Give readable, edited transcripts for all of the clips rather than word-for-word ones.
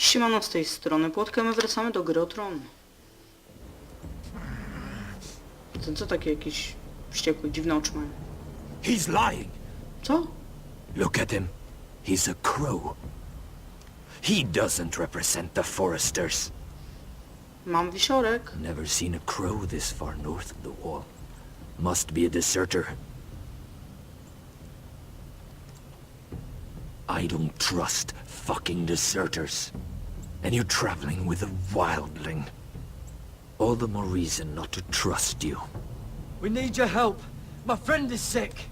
Siemano z tej strony Płotka, my wracamy do gry o Tron. Ten co takie jakieś wściekłe, dziwne oczy mają? He's lying. Co? Look at him. He's a crow. He doesn't represent the Foresters. Mam wisiorek. Never seen a crow this far north of the wall. Must be a deserter. I don't trust fucking deserters. And you're traveling with a wildling. All the more reason not to trust you. We need your help. My friend is sick.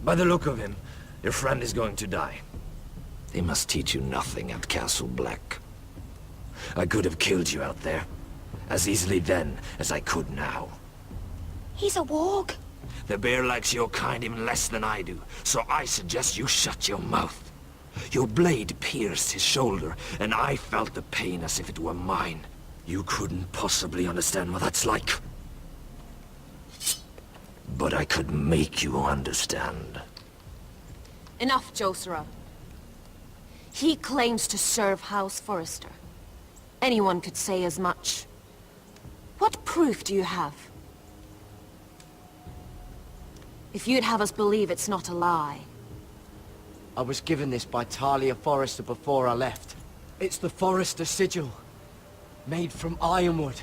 By the look of him, your friend is going to die. They must teach you nothing at Castle Black. I could have killed you out there, as easily then as I could now. He's a warg. The bear likes your kind even less than I do, so I suggest you shut your mouth. Your blade pierced his shoulder, and I felt the pain as if it were mine. You couldn't possibly understand what that's like. But I could make you understand. Enough, Josera. He claims to serve House Forrester. Anyone could say as much. What proof do you have? If you'd have us believe it's not a lie. I was given this by Talia Forrester before I left. It's the Forrester sigil. Made from ironwood.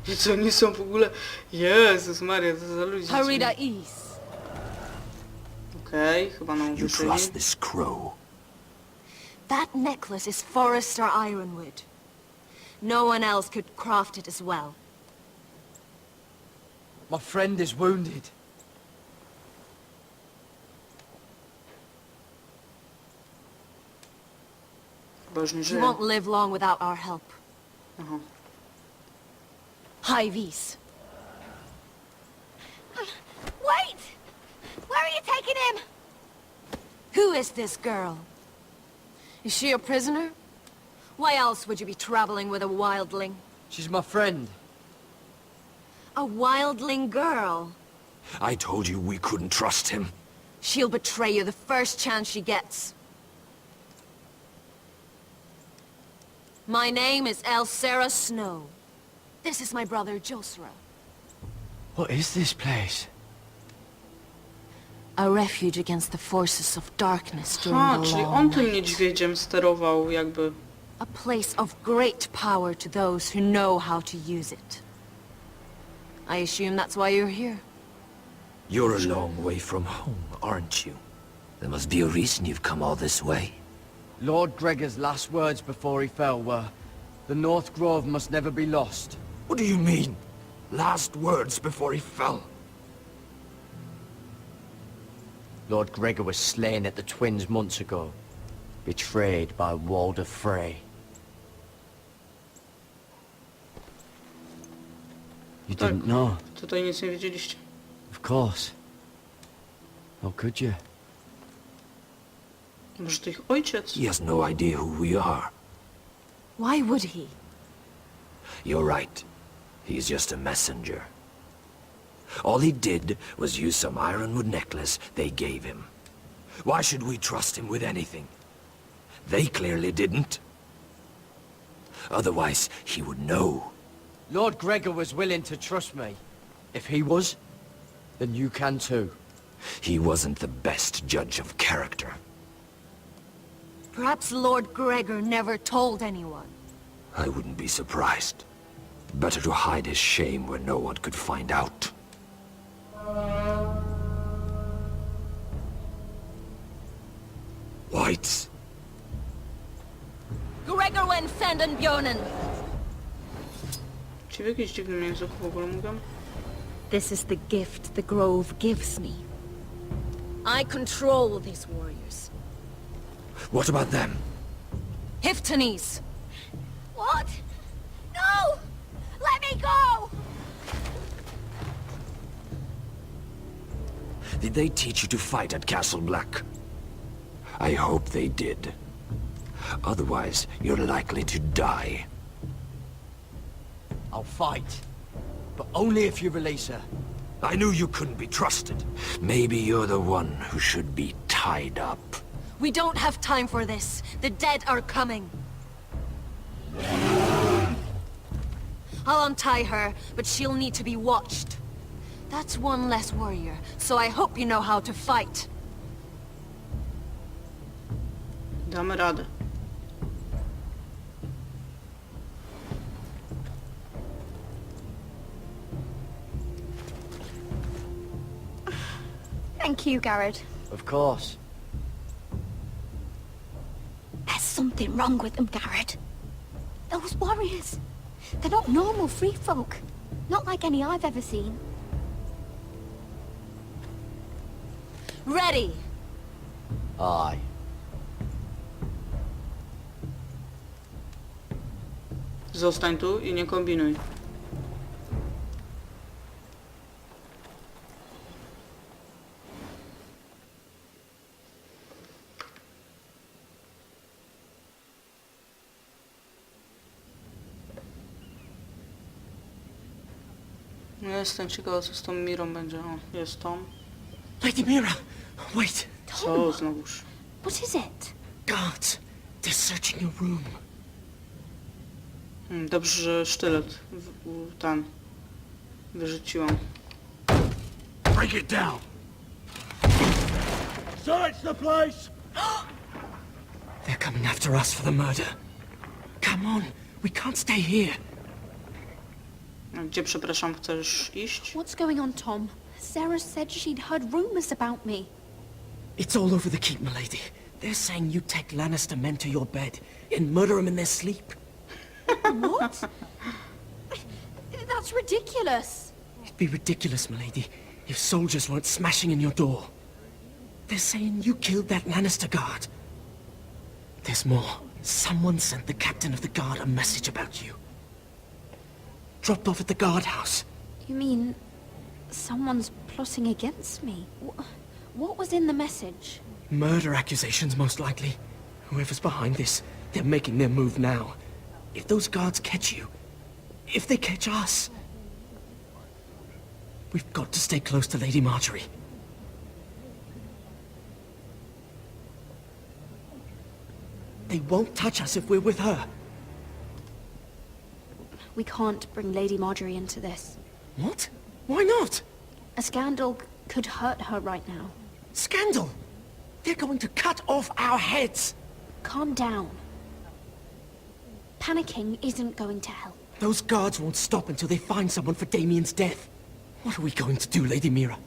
I co oni są w ogóle? Jezus Maria, co za ludzie. Harida East. Okej, chyba nam You uwierzyli. trust this crow? That necklace is Forrester ironwood. No one else could craft it as well. My friend is wounded. Chyba już nie He żyje. won't live long without our help. Aha. Hyvis. Wait! Where are you taking him? Who is this girl? Is she a prisoner? Why else would you be traveling with a wildling? She's my friend. A wildling girl? I told you we couldn't trust him. She'll betray you the first chance she gets. My name is Elsera Snow. This is my brother Josera. What is this place? A refuge against the forces of darkness during Ha, the czyli long on tym night. niedźwiedziem sterował jakby. A place of great power to those who know how to use it. I assume that's why you're here. You're a long way from home, aren't you? There must be a reason you've come all this way. Lord Gregor's last words before he fell were, "The North Grove must never be lost." What do you mean? Last words before he fell? Lord Gregor was slain at the Twins months ago. Betrayed by Walder Frey. You Tak. didn't know? Tutaj nic nie wiedzieliście. Of course. How could you? Może to ich ojciec? He has no idea who we are. Why would he? You're right. He's just a messenger. All he did was use some ironwood necklace they gave him. Why should we trust him with anything? They clearly didn't. Otherwise, he would know. Lord Gregor was willing to trust me. If he was, then you can too. He wasn't the best judge of character. Perhaps Lord Gregor never told anyone. I wouldn't be surprised. Better to hide his shame where no one could find out. Whites. Gregor wen senden bjonen. Ci w jakimś dziwnym języku w ogóle mówią? This is the gift the Grove gives me. I control these warriors. What about them? Hiftanes. What? No! Let me go! Did they teach you to fight at Castle Black? I hope they did. Otherwise, you're likely to die. I'll fight. But only if you release her. I knew you couldn't be trusted. Maybe you're the one who should be tied up. We don't have time for this. The dead are coming. I'll untie her, but she'll need to be watched. That's one less warrior, so I hope you know how to fight. Damy radę. Thank you, Garrett. Of course. There's something wrong with them, Garrett. Those warriors. They're not normal free folk. Not like any I've ever seen. Ready! Aye. Zostań tu i nie kombinuj. No jestem ciekawa, co z tą Mirą będzie. O, jest Tom. Lady Mira! Wait! Co znowuż? What is it? Guards! They're searching your room. Dobrze, że sztylet ten wyrzuciłam. Break it down! Search the place! They're coming after us for the murder. Come on, we can't stay here. A gdzie, przepraszam, chcesz iść? What's going on, Tom? Sarah said she'd heard rumors about me. It's all over the keep, milady. They're saying you take Lannister men to your bed and murder them in their sleep. What? That's ridiculous. It'd be ridiculous, milady, if soldiers weren't smashing in your door. They're saying you killed that Lannister guard. There's more. Someone sent the captain of the guard a message about you. Dropped off at the guardhouse. You mean someone's plotting against me? What was in the message? Murder accusations, most likely. Whoever's behind this, they're making their move now. If those guards catch you, if they catch us, we've got to stay close to Lady Marjorie. They won't touch us if we're with her. We can't bring Lady Marjorie into this. What? Why not? A scandal could hurt her right now. Scandal! They're going to cut off our heads! Calm down. Panicking isn't going to help. Those guards won't stop until they find someone for Damien's death. What are we going to do, Lady Mira?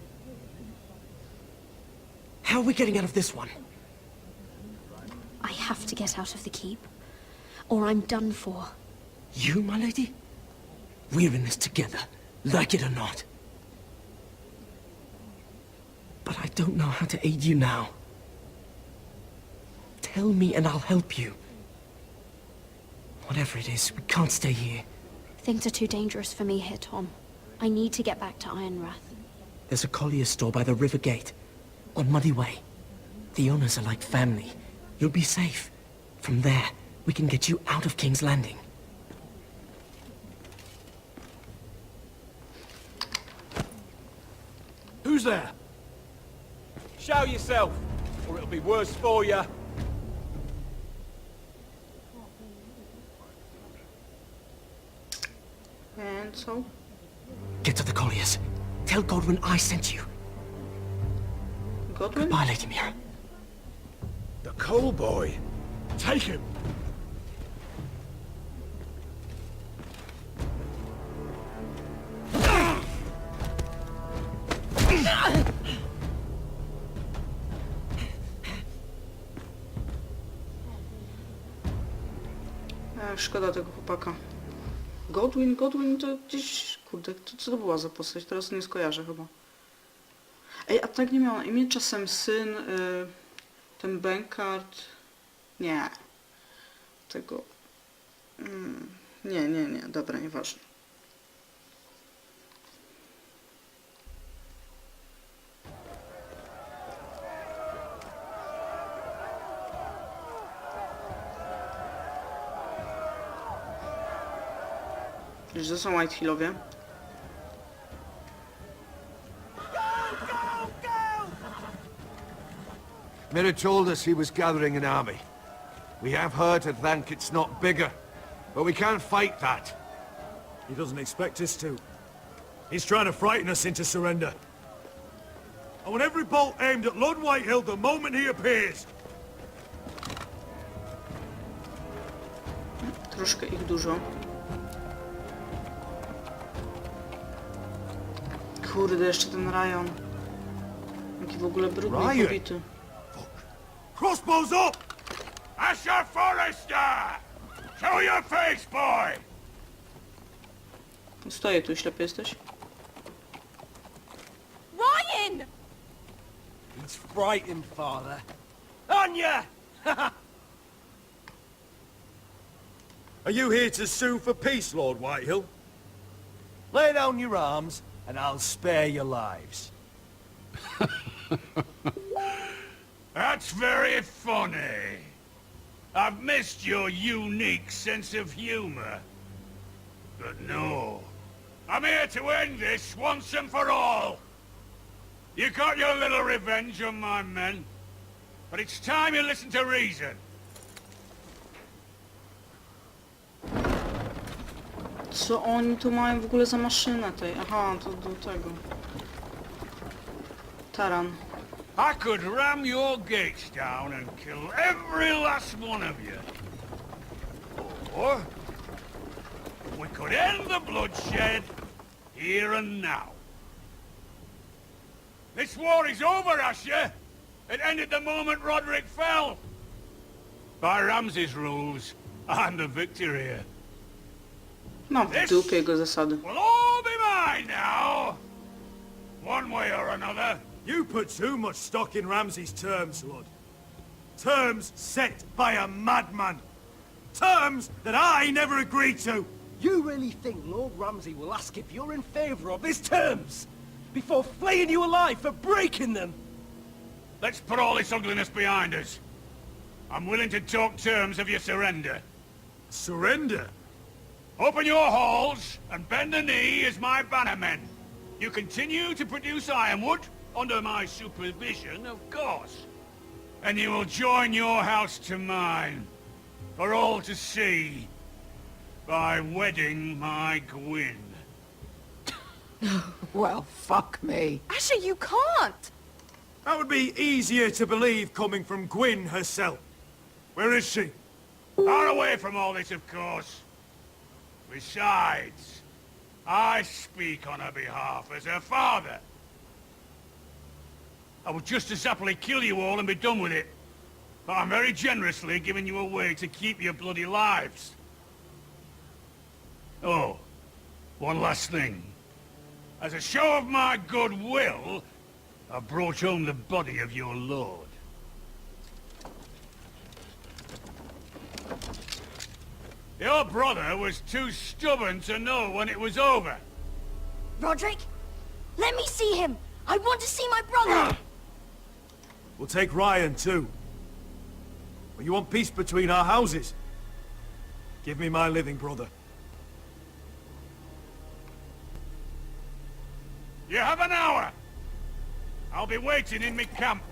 How are we getting out of this one? I have to get out of the keep, or I'm done for. You, my lady? We're in this together, like it or not. But I don't know how to aid you now. Tell me and I'll help you. Whatever it is, we can't stay here. Things are too dangerous for me here, Tom. I need to get back to Ironrath. There's a collier's store by the river gate, on Muddy Way. The owners are like family. You'll be safe. From there, we can get you out of King's Landing. Who's there? Show yourself, or it'll be worse for you. And so? Get to the colliers. Tell Godwin I sent you. Godwin? Goodbye, Lady Mira. The coal boy. Take him. Szkoda tego chłopaka. Godwin to gdzieś... Kurde, co to była za postać? Teraz nie skojarzę chyba. Ej, a tak nie miał na imię czasem syn... ten Bankard... Nie. Tego... Nie. Dobra, nieważne. Że to są Whitehillowie. Mira told us he was gathering an army. We have heard to think it's not bigger, but we can't fight that. He doesn't expect us to. He's trying to frighten us into surrender. I want every bolt aimed at Lord Whitehill the moment he appears. Troszkę ich dużo. Kurde, jeszcze ten Ryan. Jaki w ogóle brudny i Ryan? pobity. Crossbows up! Asher Forrester! Show your face, boy! Stoję tu, ślepy jesteś? Ryan! He's frightened, father. On ya! Are you here to sue for peace, Lord Whitehill? Lay down your arms, and I'll spare your lives. That's very funny. I've missed your unique sense of humor. But no. I'm here to end this once and for all. You got your little revenge on my men. But it's time you listen to reason. Co oni tu mają w ogóle za maszynę tej? Aha, to do tego. Taran. I could ram your gates down and kill every last one of you. Or we could end the bloodshed here and now. This war is over, Asher. It ended the moment Roderick fell. By Ramsay's rules, I'm the victor here. Mam w dupie jego zasady. Will all be mine now. One way or another. You put too much stock in Ramsay's terms, Lord. Terms set by a madman. Terms that I never agreed to. You really think Lord Ramsay will ask if you're in favor of his terms before flaying you alive for breaking them? Let's put all this ugliness behind us. I'm willing to talk terms of your surrender. Surrender? Open your halls and bend the knee as my bannermen. You continue to produce ironwood, under my supervision, of course. And you will join your house to mine, for all to see, by wedding my Gwyn. Well, fuck me. Asher, you can't! That would be easier to believe coming from Gwyn herself. Where is she? Far away from all this, of course. Besides, I speak on her behalf as her father. I would just as happily kill you all and be done with it. But I'm very generously giving you a way to keep your bloody lives. Oh, one last thing. As a show of my goodwill, I brought home the body of your lord. Your brother was too stubborn to know when it was over. Roderick, let me see him. I want to see my brother. We'll take Ryan, too. But you want peace between our houses? Give me my living brother. You have an hour. I'll be waiting in my camp.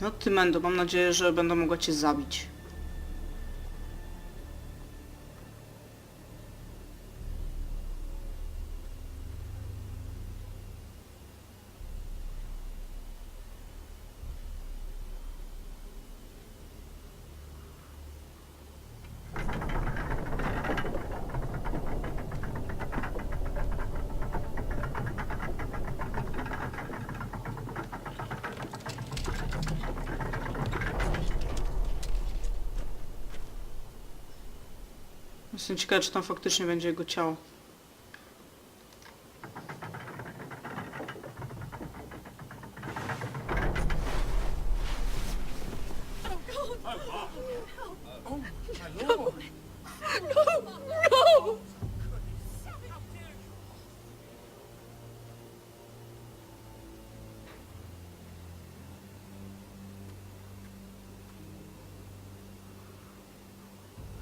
No ty, Mendo, mam nadzieję, że będę mogła cię zabić. Jestem ciekawa, czy tam faktycznie będzie jego ciało.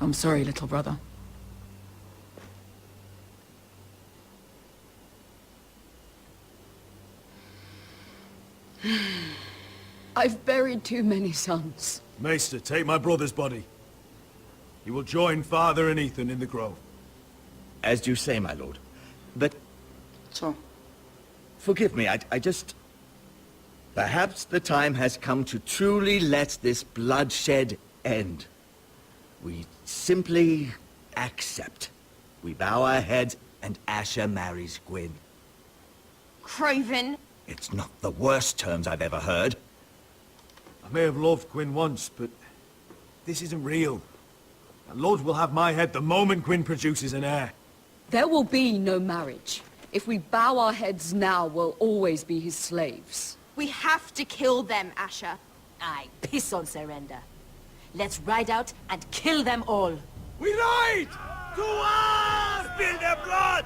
I'm sorry, little brother. I've buried too many sons. Maester, take my brother's body. He will join father and Ethan in the grove. As you say, my lord. But Co? forgive me, I just... Perhaps the time has come to truly let this bloodshed end. We simply accept. We bow our heads and Asher marries Gwyn. Craven! It's not the worst terms I've ever heard. I may have loved Gwyn once, but this isn't real. And Lord will have my head the moment Gwyn produces an heir. There will be no marriage. If we bow our heads now, we'll always be his slaves. We have to kill them, Asher. Aye, piss on surrender. Let's ride out and kill them all. We ride! To arms! Spill their blood!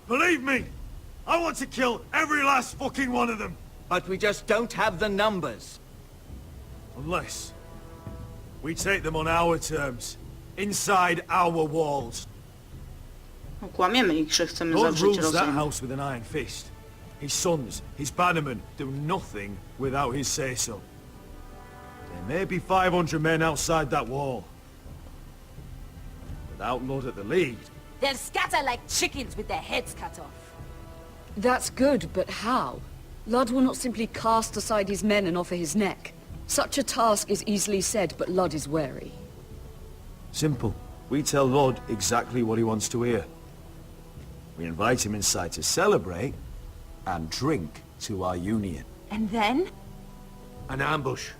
Believe me, I want to kill every last fucking one of them. But we just don't have the numbers. Unless we take them on our terms, inside our walls. No, kłamiemy ich, że chcemy God zawrzeć rules that rozum. house with an iron fist. His sons, his bannermen, do nothing without his say-so. There may be 500 men outside that wall. Without Lord at the lead, They'll scatter like chickens with their heads cut off. That's good, but how? Ludd will not simply cast aside his men and offer his neck. Such a task is easily said, but Ludd is wary. simple. We tell Lord exactly what he wants to hear. We invite him inside to celebrate and drink to our union. And then? An ambush.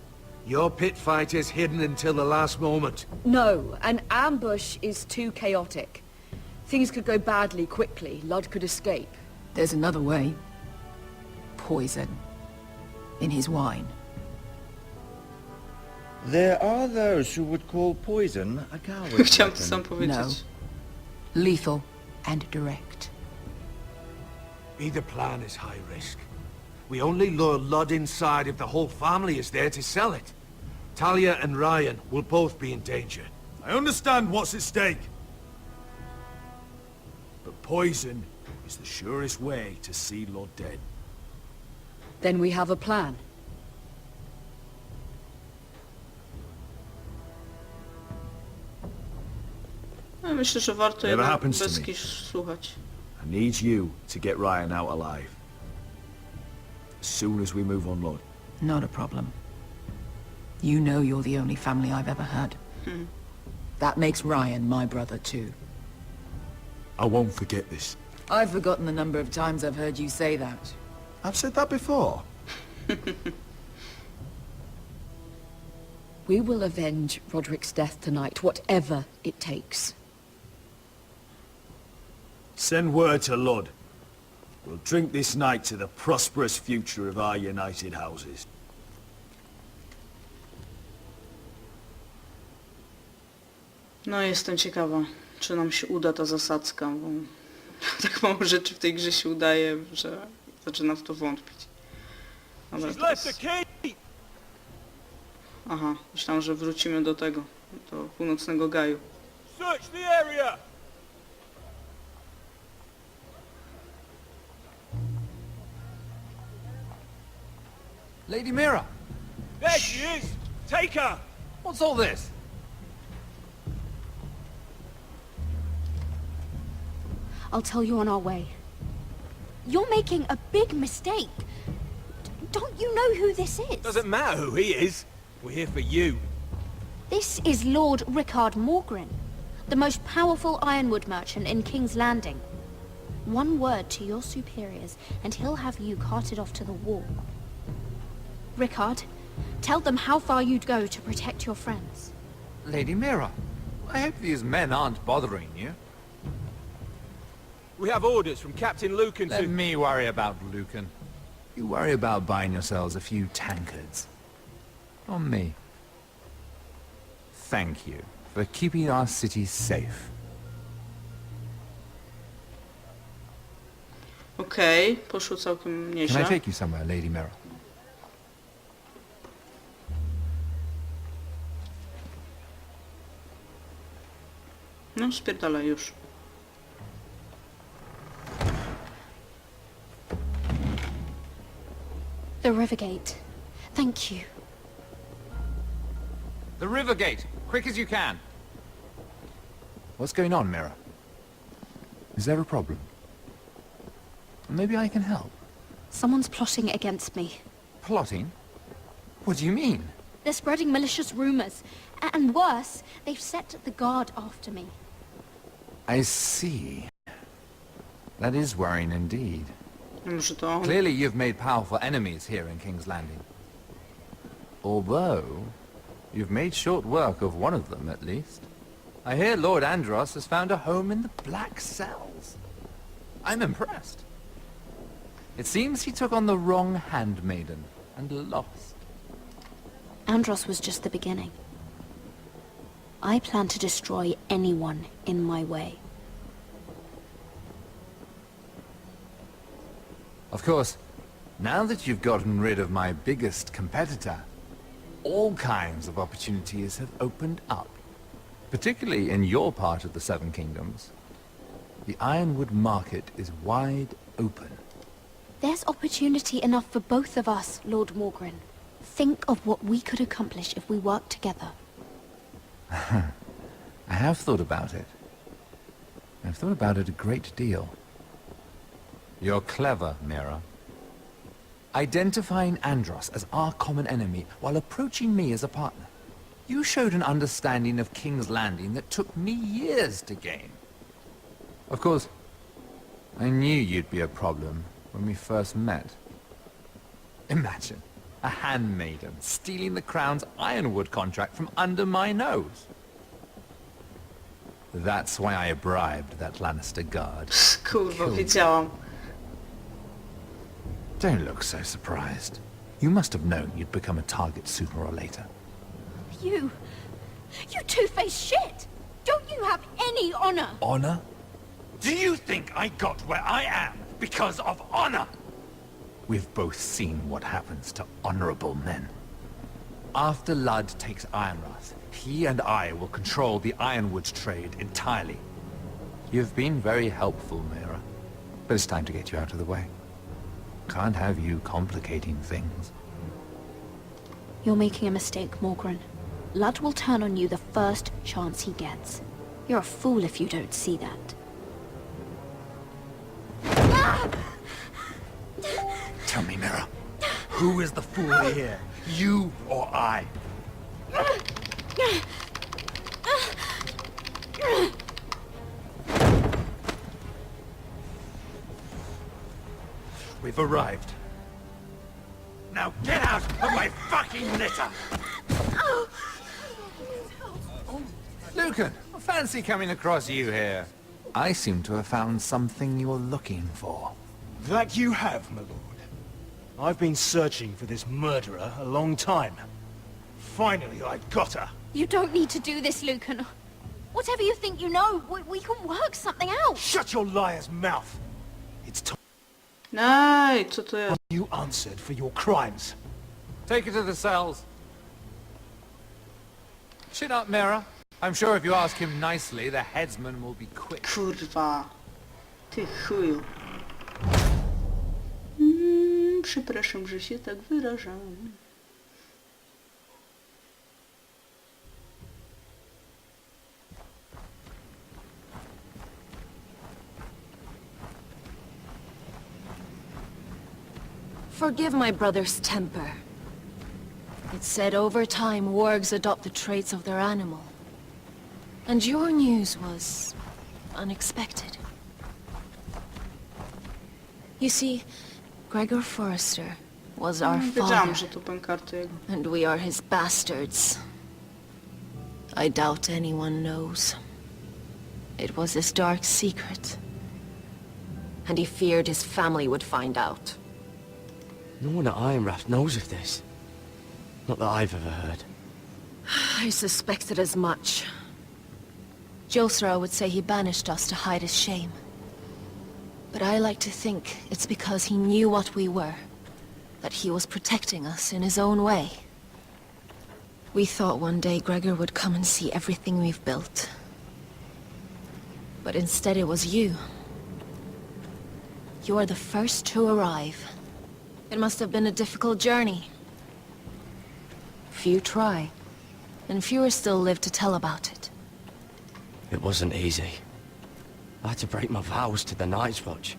Your pit fight is hidden until the last moment. No, an ambush is too chaotic. Things could go badly quickly. Ludd could escape. There's another way. Poison. In his wine. There are those who would call poison a coward's Chciałam to weapon. sam powiedzieć. Lethal and direct. Either plan is high risk. We only lure Ludd inside if the whole family is there to sell it. Talia and Ryan will both be in danger. I understand what's at stake. But poison is the surest way to see Lord dead. Then we have a plan. No, myślę, że warto Whatever jednak happens to Beskiś me. słuchać. I need you to get Ryan out alive. As soon as we move on, Lord. Not a problem. You know you're the only family I've ever had. That makes Ryan my brother too. I won't forget this. I've forgotten the number of times I've heard you say that. I've said that before. We will avenge Roderick's death tonight, whatever it takes. Send word to Lud. We'll drink this night to the prosperous future of our united houses. No jestem ciekawa, czy nam się uda ta zasadzka, bo tak mało rzeczy w tej grze się udaje, że zaczynam w to wątpić. Dobra, She's left the teraz... key! Aha, myślałem, że wrócimy do tego, do północnego Gaju. Search the area! Lady Mira! There she is! Take her! What's all this? I'll tell you on our way. You're making a big mistake. Don't you know who this is? Doesn't matter who he is. We're here for you. This is Lord Rickard Morgren, the most powerful ironwood merchant in King's Landing. One word to your superiors, and he'll have you carted off to the wall. Rickard, tell them how far you'd go to protect your friends. Lady Mira, I hope these men aren't bothering you. We have orders from Captain Lucan to... Let me worry about Lucan. You worry about buying yourselves a few tankards. On me. Thank you for keeping our city safe. Okej, poszło całkiem Can I nieźle. take you somewhere, Lady Mira? No, spierdalaj już. The river gate. Thank you. The river gate! Quick as you can! What's going on, Mira? Is there a problem? Maybe I can help. Someone's plotting against me. Plotting? What do you mean? They're spreading malicious rumors. And worse, they've set the guard after me. I see. That is worrying indeed. Może to on. Clearly you've made powerful enemies here in King's Landing. Although, you've made short work of one of them, at least. I hear Lord Andros has found a home in the Black Cells. I'm impressed. It seems he took on the wrong handmaiden, and lost. Andros was just the beginning. I plan to destroy anyone in my way. Of course, now that you've gotten rid of my biggest competitor, all kinds of opportunities have opened up. Particularly in your part of the Seven Kingdoms. The Ironwood market is wide open. There's opportunity enough for both of us, Lord Morgren. Think of what we could accomplish if we worked together. I have thought about it. I've thought about it a great deal. You're clever, Mira. Identifying Andros as our common enemy while approaching me as a partner. You showed an understanding of King's Landing that took me years to gain. Of course, I knew you'd be a problem when we first met. Imagine a handmaiden stealing the Crown's Ironwood contract from under my nose. That's why I bribed that Lannister guard. Kurwa, wiedziałam. Don't look so surprised. You must have known you'd become a target sooner or later. You two-faced shit! Don't you have any honor? Honor? Do you think I got where I am because of honor? We've both seen what happens to honorable men. After Ludd takes Ironrath, he and I will control the Ironwood trade entirely. You've been very helpful, Mira. But it's time to get you out of the way. Can't have you complicating things. You're making a mistake, Morgren. Ludd will turn on you the first chance he gets. You're a fool if you don't see that. Tell me, Mira, who is the fool here? You or I? We've arrived. Now get out of my fucking litter! Lucan, fancy coming across you here. I seem to have found something you're looking for. That you have, my lord. I've been searching for this murderer a long time. Finally, I've got her. You don't need to do this, Lucan. Whatever you think you know, we can work something out. Shut your liar's mouth. It's time Nej, co to jest? you answered for your crimes. Take her to the cells. Chin up, Mira. I'm sure if you ask him nicely, the headsman will be quick. Kurwa. Ty chuju. Przepraszam, że się tak wyrażam. Forgive my brother's temper. It's said over time wargs adopt the traits of their animal. And your news was unexpected. You see, Gregor Forrester was our Wiedziałam, father, że to pękarty jego. and we are his bastards. I doubt anyone knows. It was his dark secret. And he feared his family would find out. No one at Ironrath knows of this. Not that I've ever heard. I suspected as much. Josra would say he banished us to hide his shame. But I like to think it's because he knew what we were. That he was protecting us in his own way. We thought one day Gregor would come and see everything we've built. But instead it was you. You are the first to arrive. It must have been a difficult journey. Few try, and fewer still live to tell about it. It wasn't easy. I had to break my vows to the Night's Watch.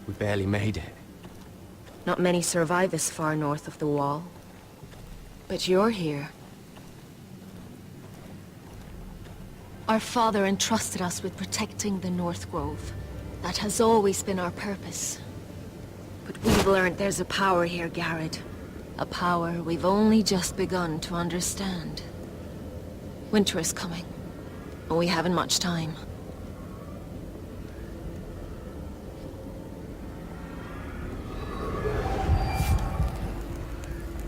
We barely made it. Not many survive this far north of the Wall. But you're here. Our father entrusted us with protecting the North Grove. That has always been our purpose. But we've learned there's a power here, Garrett. A power we've only just begun to understand. Winter is coming, and we haven't much time.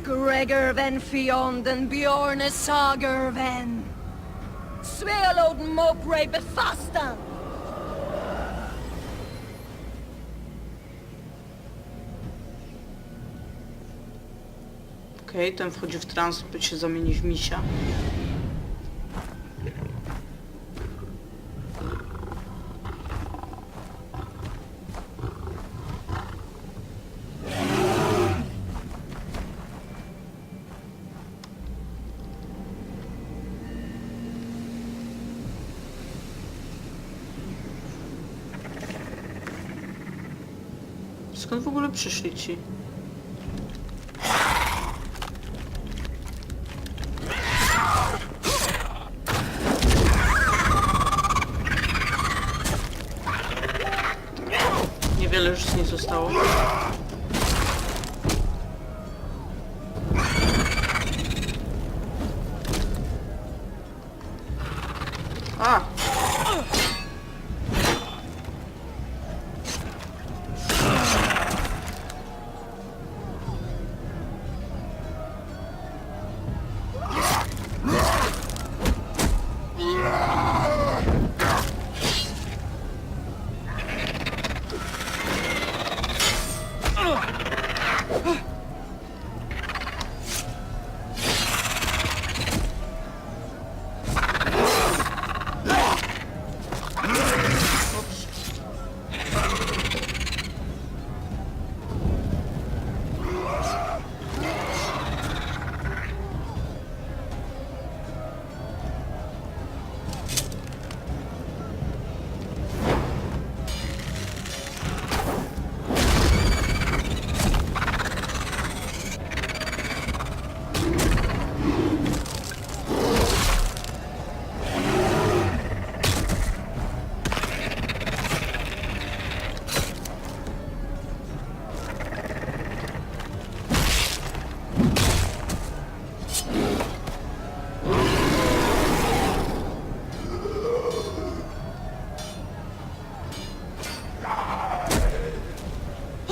Gregor ven Fionden Bjorne Sager ven. Svealoden Mopre befastan. Okej, ten wchodzi w trans, by się zamieni w misia. Skąd w ogóle przyszli ci? Niewiele już z niej zostało. A!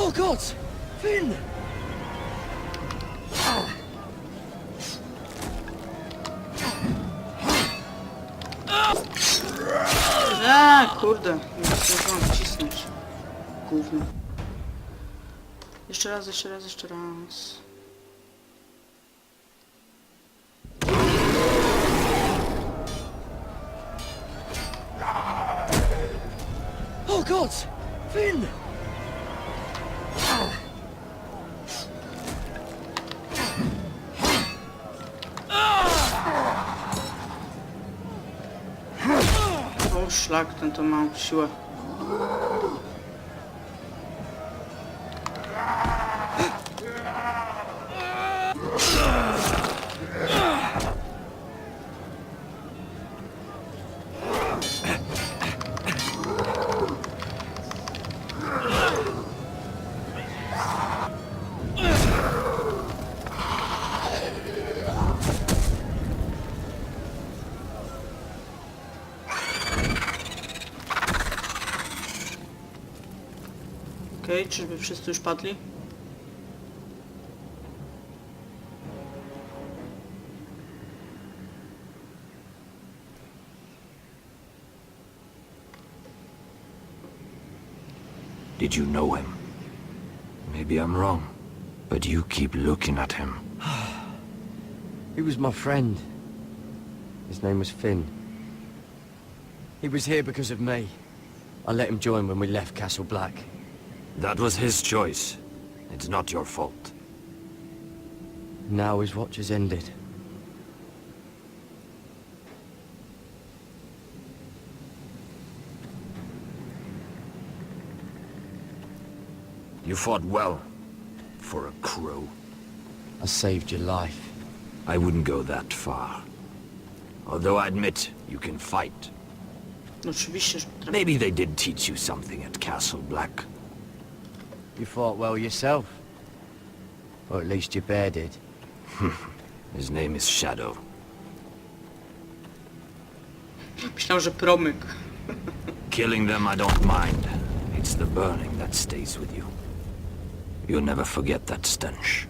Oh God! Finn! Kurde, nie zdążyłam wcisnąć. Gówno. Jeszcze raz, jeszcze raz, jeszcze raz. Oh God! Finn! O, szlak, ten to ma siłę. Okej, czyżby wszyscy już padli? Did you know him? Maybe I'm wrong, but you keep looking at him. He was my friend. His name was Finn. He was here because of me. I let him join when we left Castle Black. That was his choice. It's not your fault. Now his watch has ended. You fought well. For a crow. I saved your life. I wouldn't go that far. Although I admit, you can fight. Oczywiście, że potrafię. Maybe they did teach you something at Castle Black. You fought well yourself. Or at least your bear did. His name is Shadow. Myślałem, że promyk. Killing them I don't mind. It's the burning that stays with you. You'll never forget that stench.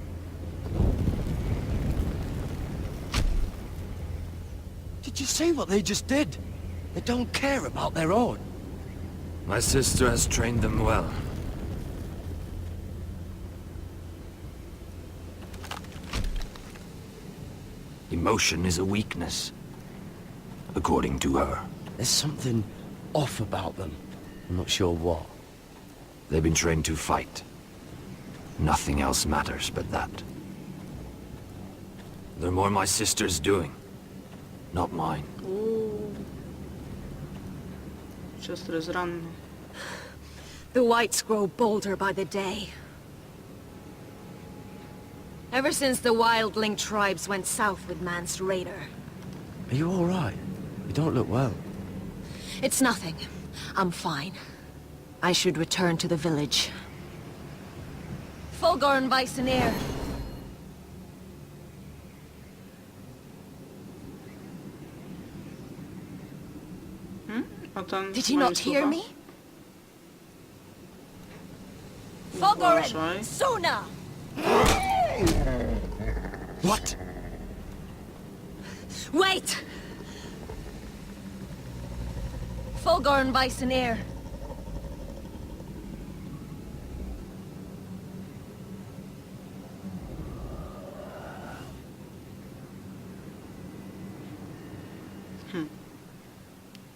Did you see what they just did? They don't care about their own. My sister has trained them well. Emotion is a weakness, according to her. There's something off about them. I'm not sure what. They've been trained to fight. Nothing else matters but that. They're more my sister's doing, not mine. Siostra jest ranna. The whites grow bolder by the day. Ever since the wildling tribes went south with Man's raider. Are you all right? You don't look well. It's nothing. I'm fine. I should return to the village. Fulgorn Weissenir. Did you not hear me? Fulgorn! Suna! What? Wait! Fulgorn Weissenir.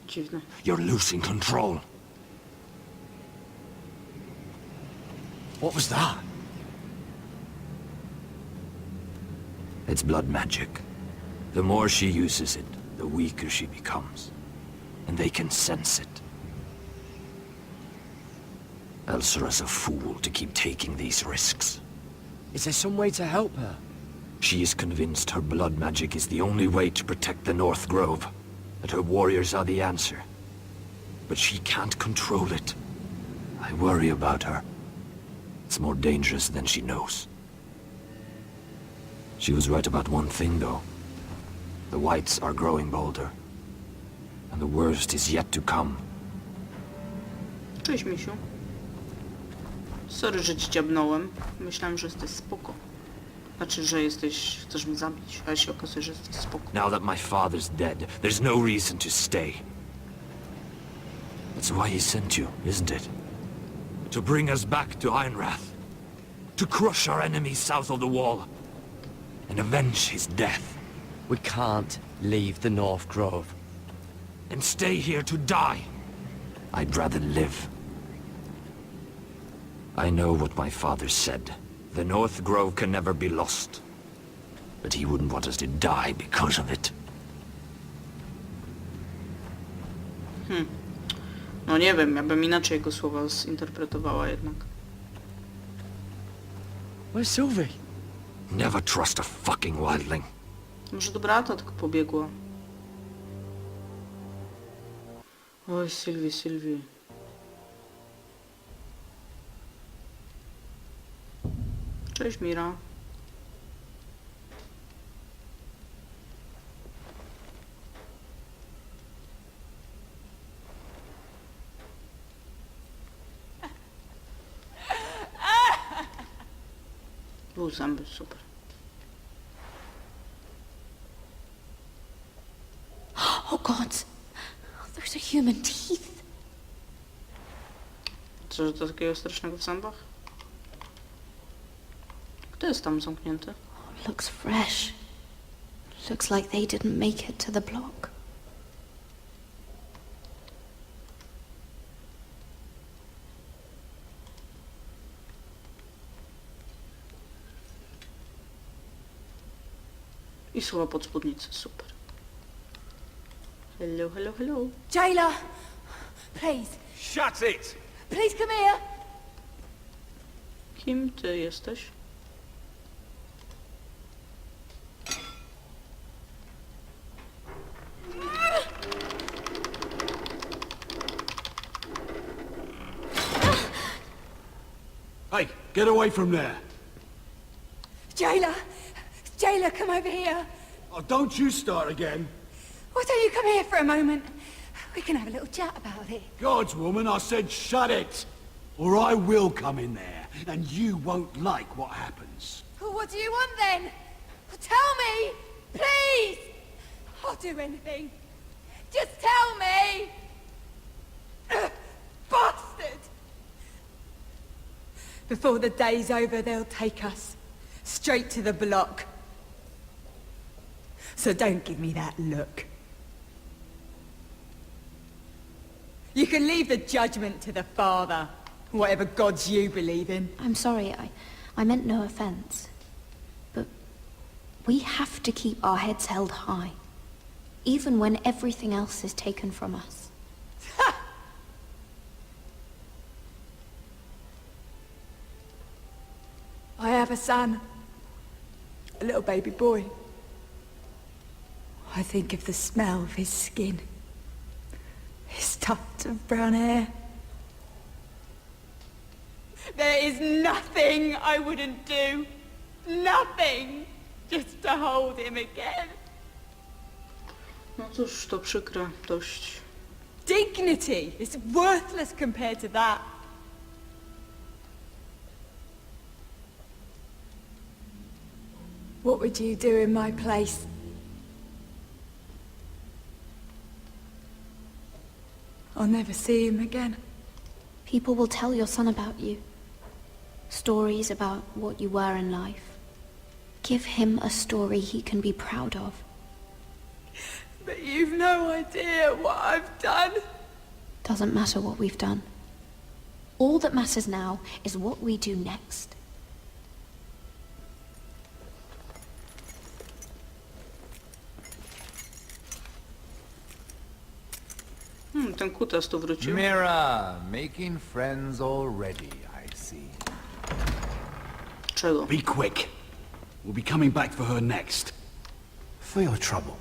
Dziwne. You're losing control. What was that? It's blood magic. The more she uses it, the weaker she becomes. And they can sense it. Elsera's a fool to keep taking these risks. Is there some way to help her? She is convinced her blood magic is the only way to protect the North Grove. That her warriors are the answer. But she can't control it. I worry about her. It's more dangerous than she knows. She was right about one thing, though. The whites are growing bolder. And the worst is yet to come. Cześć, misiu. Sorry, że ci dziabnąłem. Myślałem, że jesteś spoko. Znaczy, że chcesz mnie zabić, ale się okazuje, że jesteś spoko. Now that my father's dead, there's no reason to stay. That's why he sent you, isn't it? To bring us back to Ironrath. To crush our enemies south of the wall. And avenge his death. We can't leave the North Grove. And stay here to die. I'd rather live. I know what my father said. The North Grove can never be lost. But he wouldn't want us to die because of it. No nie wiem, ja bym inaczej jego słowa zinterpretowała jednak. Where's Sylvie? Never trust a fucking wildling. Może do brata tylko pobiegła. Oj, Sylwii. Cześć, Mira. Był zęby, super. Oh god, those are human teeth. Co, że to takiego strasznego w zębach? Kto jest tam zamknięty? Oh, looks fresh. Looks like they didn't make it to the block. I słowa pod spódnicę, super. Hello, hello, hello. Jailer! Please. Shut it! Please come here! Kim ty jesteś? Hey, get away from there. Jailer! Jailer, come over here! Oh, don't you start again. Why don't you come here for a moment? We can have a little chat about it. Gods, woman, I said shut it. Or I will come in there, and you won't like what happens. Well, what do you want then? Well, tell me! Please! I'll do anything. Just tell me! Bastard! Before the day's over, they'll take us straight to the block. So don't give me that look. You can leave the judgment to the Father, whatever gods you believe in. I'm sorry, I meant no offense. But we have to keep our heads held high, even when everything else is taken from us. I have a son. A little baby boy. I think of the smell of his skin. His tufts of brown hair. There is nothing I wouldn't do. Nothing. Just to hold him again. No cóż, to przykre dość. Dignity is worthless compared to that. What would you do in my place? I'll never see him again. People will tell your son about you. Stories about what you were in life. Give him a story he can be proud of. But you've no idea what I've done. Doesn't matter what we've done. All that matters now is what we do next. Ten kutas tu wrócił. Mira, making friends already, I see. Czego? Be quick. We'll be coming back for her next. For your trouble.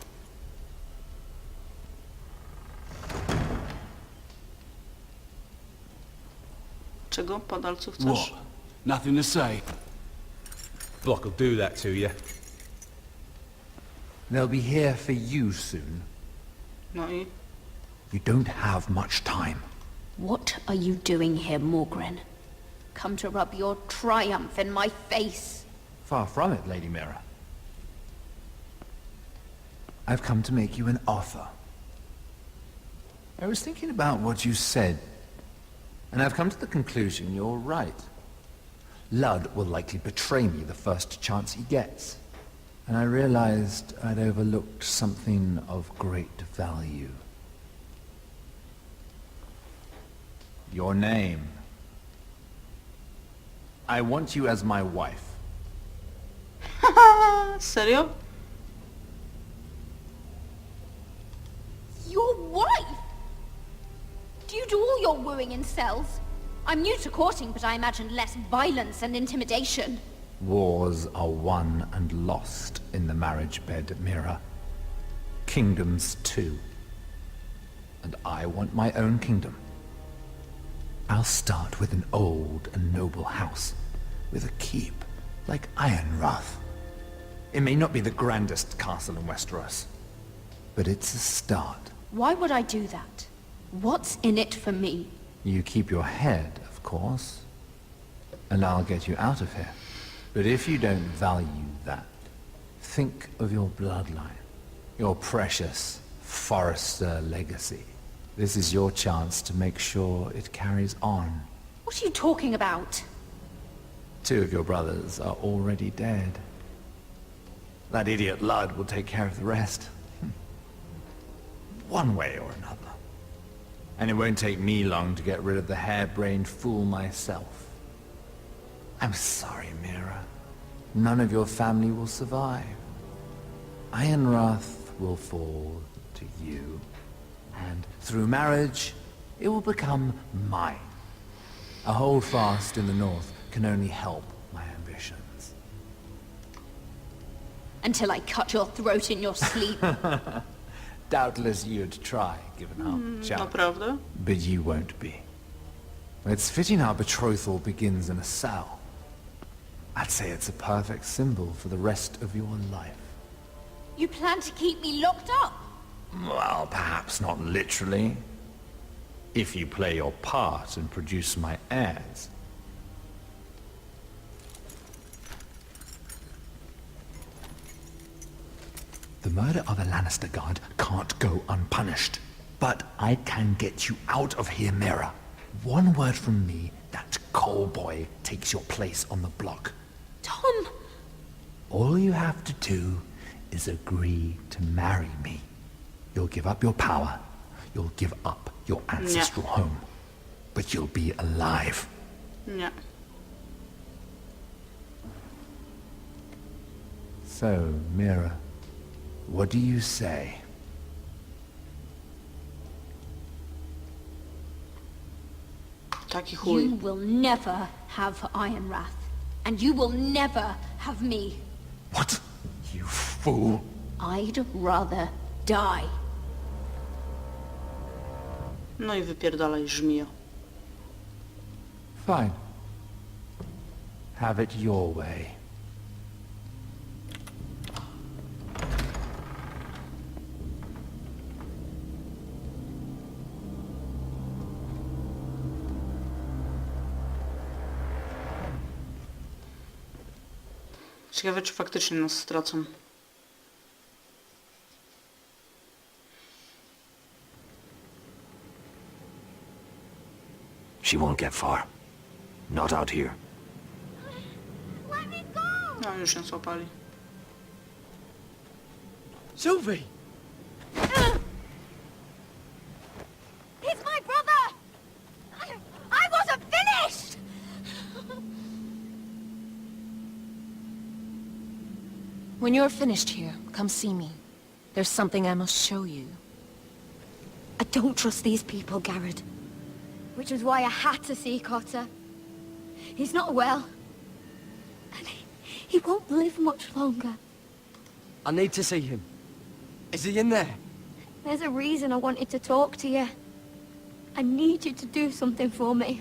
Czego, padalcu, chcesz? What? Nothing to say? Block will do that to you. They'll be here for you soon. No i... You don't have much time. What are you doing here, Morgren? Come to rub your triumph in my face. Far from it, Lady Mira. I've come to make you an offer. I was thinking about what you said, and I've come to the conclusion you're right. Ludd will likely betray me the first chance he gets. And I realized I'd overlooked something of great value. Your name. I want you as my wife. Serio? Your wife? Do you do all your wooing in cells? I'm new to courting, but I imagined less violence and intimidation. Wars are won and lost in the marriage bed, Mira. Kingdoms too. And I want my own kingdom. I'll start with an old and noble house, with a keep, like Ironrath. It may not be the grandest castle in Westeros, but it's a start. Why would I do that? What's in it for me? You keep your head, of course, and I'll get you out of here. But if you don't value that, think of your bloodline, your precious Forrester legacy. This is your chance to make sure it carries on. What are you talking about? 2 of your brothers are already dead. That idiot Ludd will take care of the rest. One way or another. And it won't take me long to get rid of the harebrained fool myself. I'm sorry, Mira. None of your family will survive. Ironrath will fall to you, and through marriage, it will become mine. A holdfast in the north can only help my ambitions. Until I cut your throat in your sleep. Doubtless you'd try, given our challenge. Naprawdę? But you won't be. It's fitting our betrothal begins in a cell. I'd say it's a perfect symbol for the rest of your life. You plan to keep me locked up? Well, perhaps not literally. If you play your part and produce my heirs. The murder of a Lannister guard can't go unpunished. But I can get you out of here, Mira. One word from me, that coal boy takes your place on the block. Tom! All you have to do is agree to marry me. You'll give up your power. You'll give up your ancestral home. But you'll be alive. Nie. So, Mira, what do you say? Taki chuj. You will never have Ironrath. And you will never have me. What? You fool. I'd rather die. No i wypierdalaj, żmijo. Fine. Have it your way. Ciekawe, czy faktycznie nas stracą. She won't get far. Not out here. Let me go! No, już się złapali. Sylvie! He's my brother! I wasn't finished! When you're finished here, come see me. There's something I must show you. I don't trust these people, Garrett. Which was why I had to see Cotter. He's not well. And he won't live much longer. I need to see him. Is he in there? There's a reason I wanted to talk to you. I need you to do something for me.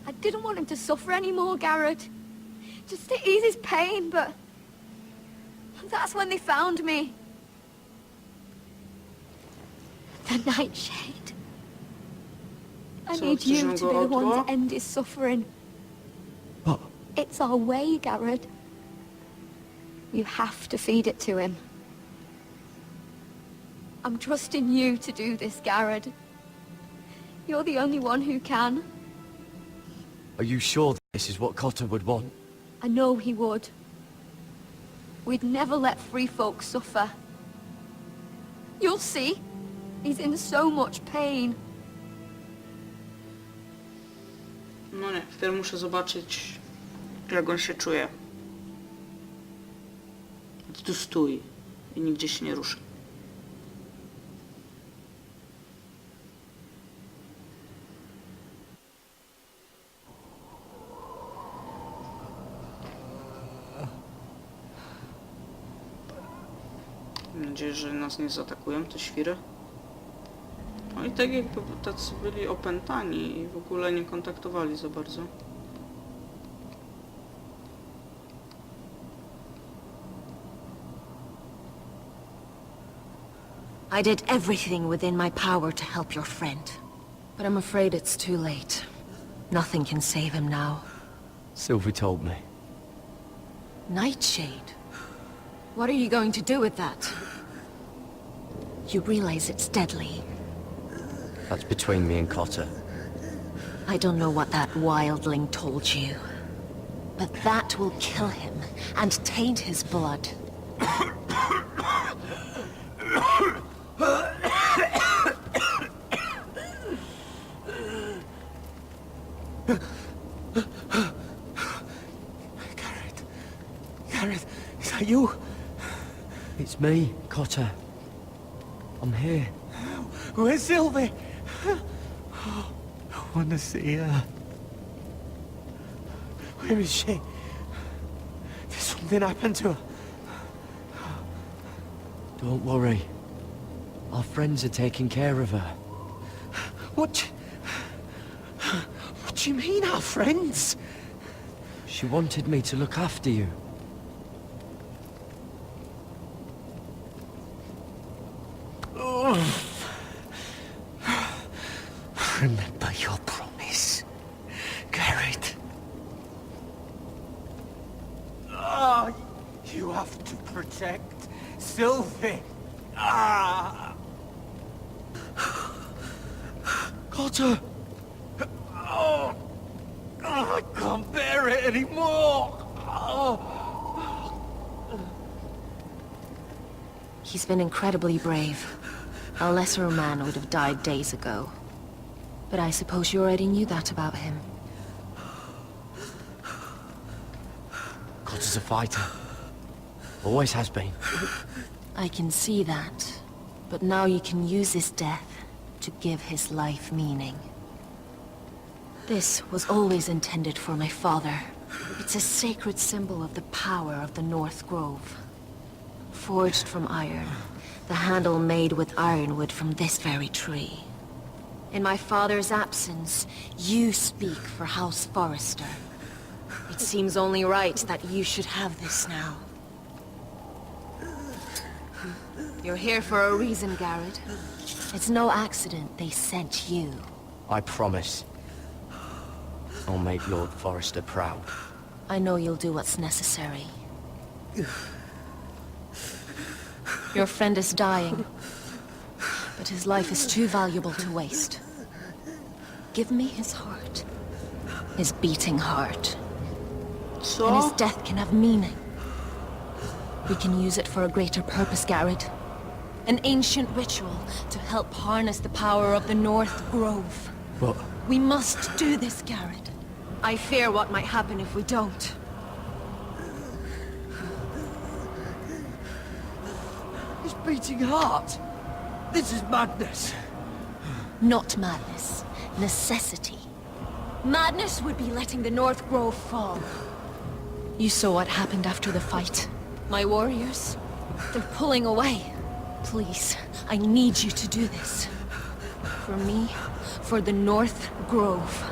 I didn't want him to suffer anymore, Garrett. Just to ease his pain, but... That's when they found me. The Nightshade. I So, need chcesz, you żebym to go be the one odwołał? to end his suffering. What? It's our way, Garrett. You have to feed it to him. I'm trusting you to do this, Garrett. You're the only one who can. Are you sure this is what Cotter would want? I know he would. We'd never let free folk suffer. You'll see. He's in so much pain. No nie, wpierw muszę zobaczyć, jak on się czuje. Ty tu stój i nigdzie się nie ruszy. Mam nadzieję, że nas nie zaatakują te świry. No i tak jakby tacy byli opętani i w ogóle nie kontaktowali za bardzo. I did everything within my power to help your friend. But I'm afraid it's too late. Nothing can save him now. Sylvie told me. Nightshade? What are you going to do with that? You realize it's deadly. That's between me and Cotter. I don't know what that wildling told you. But that will kill him and taint his blood. Garrett, is that you? It's It's me, Cotter. I'm here. Where's Sylvie? I want to see her. Where is she? Did something happen to her? Don't worry. Our friends are taking care of her. What do you mean, our friends? She wanted me to look after you. Remember your promise, Garrett. Oh, you have to protect Sylvie. Ah. Cotter! Oh, I can't bear it anymore. Oh. He's been incredibly brave. A lesser man would have died days ago. But I suppose you already knew that about him. Cotter's a fighter. Always has been. I can see that. But now you can use his death to give his life meaning. This was always intended for my father. It's a sacred symbol of the power of the North Grove. Forged from iron, the handle made with ironwood from this very tree. In my father's absence, you speak for House Forrester. It seems only right that you should have this now. You're here for a reason, Garrett. It's no accident they sent you. I promise. I'll make Lord Forrester proud. I know you'll do what's necessary. Your friend is dying, but his life is too valuable to waste. Give me his heart. His beating heart. And his death can have meaning. We can use it for a greater purpose, Garrett. An ancient ritual to help harness the power of the North Grove. But... We must do this, Garrett. I fear what might happen if we don't. His beating heart! This is madness! Not madness. Necessity. Madness would be letting the North Grove fall. You saw what happened after the fight. My warriors, they're pulling away. Please, I need you to do this. For me, for the North Grove.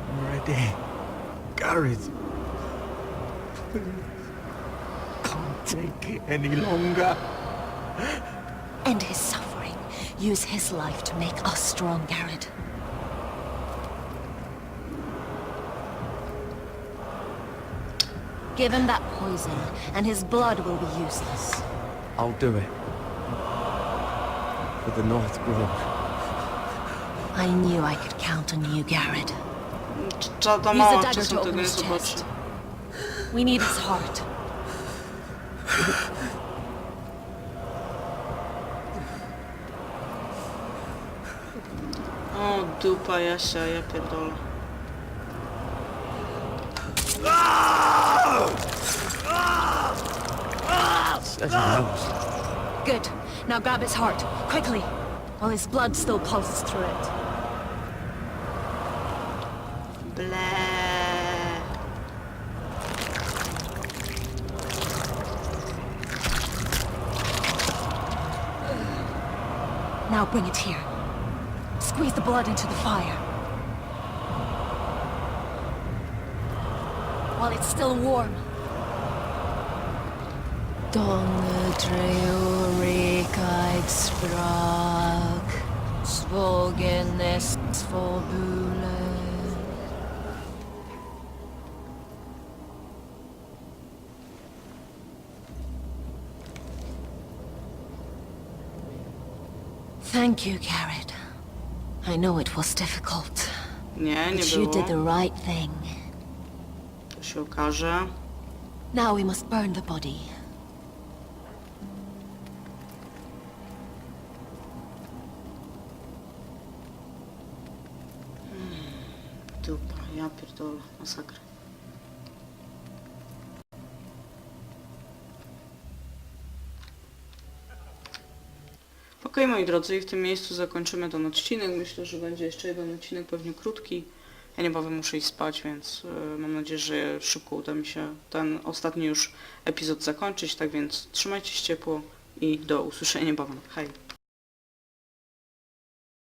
I'm ready. Garrett. Can't take it any longer. End his suffering. Use his life to make us strong, Garrett. Give him that poison, and his blood will be useless. I'll do it. For the North Grove. I knew I could count on you, Garrett. Ta Use the mała dagger to czasem open tego nie his zobaczy. chest. We need his heart. O, dupa Jasia, ja pierdolę. Says he knows. Good. Now grab his heart, quickly, while his blood still pulses through it. Bleh. Now bring it here. Squeeze the blood into the fire. While it's still warm. Donne dreurikaig sprak, svogenes forbule. Thank you, Garrett. I know it was difficult. Nie, nie But you did the było. right thing. To się okaże. Now we must burn the body. Dupa, ja pierdolę, masakra. Okej, moi drodzy, i w tym miejscu zakończymy ten odcinek. Myślę, że będzie jeszcze jeden odcinek, pewnie krótki. Ja niebawem muszę iść spać, więc mam nadzieję, że szybko uda mi się ten ostatni już epizod zakończyć. Tak więc trzymajcie się ciepło i do usłyszenia niebawem. Hej!